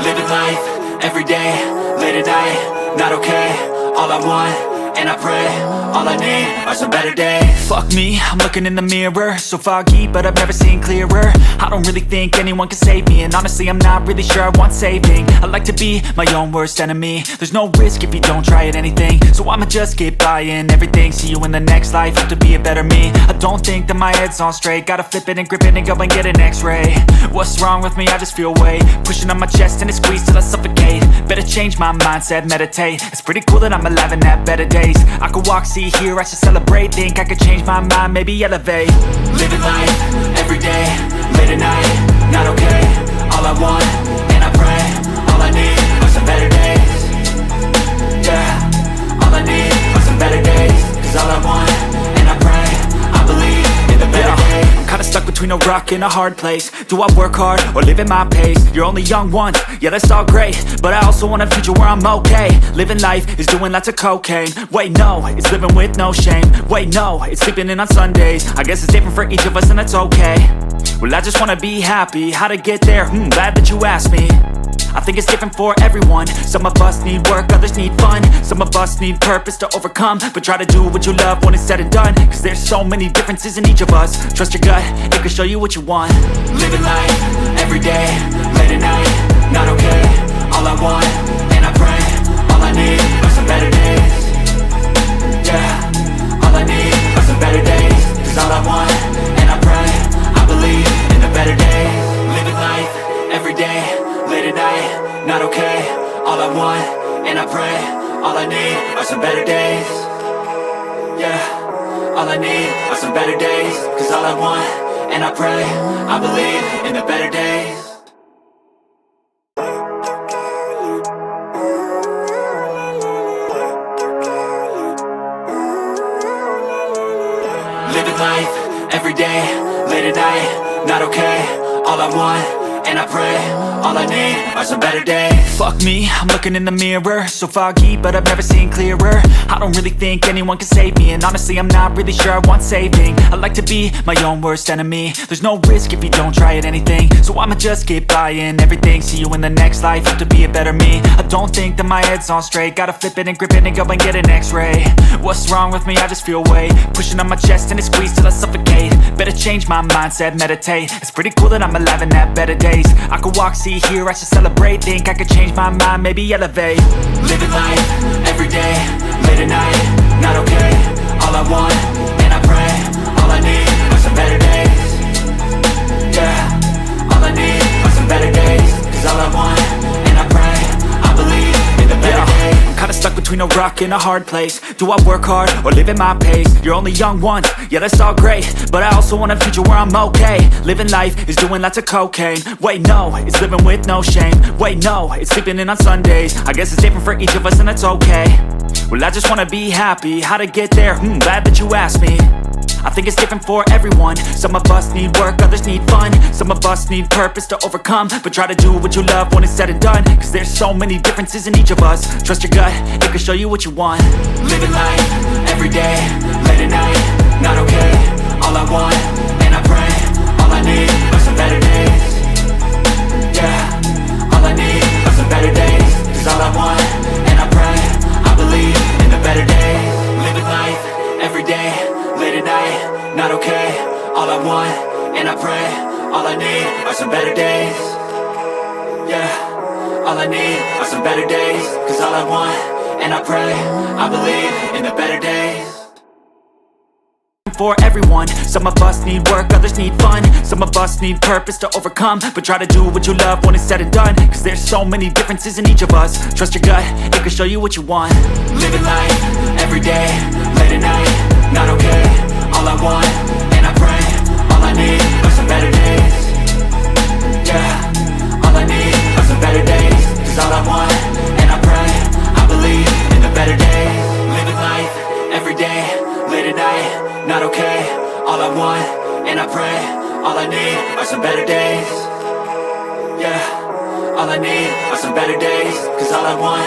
Living life, everyday, late at night, not okay. All I want, and I pray, all I need are some better days. Fuck me, I'm looking in the mirror, so foggy, but I've never seen clearer. I don't really think anyone can save me, and honestly I'm not really sure I want saving. I like to be my own worst enemy. There's no risk if you don't try at anything, so I'ma just get buying everything. See you in the next life, have to be a better me. I don't think that my head's on straight, gotta flip it and grip it and go and get an x-ray. What's wrong with me? I just feel weight pushing on my chest and it squeezes till I suffocate. Better change my mindset, meditate. It's pretty cool that I'm alive and have better days. I could walk, see, hear, I should celebrate. Think I could change my mind, maybe elevate. Living life, everyday, late at night, not okay. All I want, and I pray, all I need are some better days. Yeah, all I need are some better days. Cause all I want, and I pray, I believe in the better days. I'm kinda stuck between a rock and a hard place. Do I work hard or live at my pace? You're only young once, yeah that's all great, but I also want a future where I'm okay. Living life is doing lots of cocaine. Wait no, it's living with no shame. Wait no, it's sleeping in on Sundays. I guess it's different for each of us and that's okay. Well I just wanna be happy, how to get there? Glad that you asked me. I think it's different for everyone. Some of us need work, others need fun. Some of us need purpose to overcome. But try to do what you love when it's said and done. Cause there's so many differences in each of us. Trust your gut, it can show you what you want. Living life, everyday, late at night, not okay. All I want, and I pray, all I need are some better days. Yeah, all I need are some better days. Cause all I want, and I pray, I believe in the better days. Living life, everyday, late at night, not okay. All I want, and I pray, all I need are some better days. Yeah, all I need are some better days. Cause all I want, and I pray, I believe in the better days. Living life, everyday, late at night, not okay. All I want, and I pray, all I need are some better days. Fuck me, I'm looking in the mirror, so foggy, but I've never seen clearer. I don't really think anyone can save me, and honestly I'm not really sure I want saving. I like to be my own worst enemy. There's no risk if you don't try at anything, so I'ma just get buying everything. See you in the next life, have to be a better me. I don't think that my head's on straight, gotta flip it and grip it and go and get an x-ray. What's wrong with me? I just feel weight pushing on my chest and it squeezes till I suffocate. Better change my mindset, meditate. It's pretty cool that I'm alive and have better days. I could walk, see, hear, I should celebrate. Think I could change my mind, maybe elevate. Living life, everyday, late at night, not okay. All I want, and I pray, all I need are some better days. Yeah, all I need are some better days. Cause all I want, and I pray, I believe in the better days. I'm kinda stuck between a rock and a hard place. Do I work hard or live at my pace? You're only young once, yeah that's all great, but I also want a future where I'm okay. Living life is doing lots of cocaine. Wait no, it's living with no shame. Wait no, it's sleeping in on Sundays. I guess it's different for each of us and that's okay. Well I just wanna be happy, how to get there? Glad that you asked me. I think it's different for everyone. Some of us need work, others need fun. Some of us need purpose to overcome. But try to do what you love when it's said and done. Cause there's so many differences in each of us. Trust your gut, it can show you what you want. Living life, everyday, late at night, not okay. All I want, and I pray, all I need are some better days. Yeah, all I need are some better days. Cause all I want, and I pray, I believe in the better days. Living life, everyday, late at night, not okay. All I want, and I pray, all I need are some better days. Yeah, all I need are some better days. Cause all I want, and I pray, I believe in the better days. For everyone, some of us need work, others need fun. Some of us need purpose to overcome. But try to do what you love when it's said and done. Cause there's so many differences in each of us. Trust your gut, it can show you what you want. Living life, everyday, late at night, not okay. All I want, and I pray, all I need are some better days. Yeah, all I need are some better days. Cause all I want, and I pray, I believe in the better days. Living life, everyday, late at night, not okay. All I want, and I pray, all I need are some better days. Yeah, all I need are some better days. Cause all I want,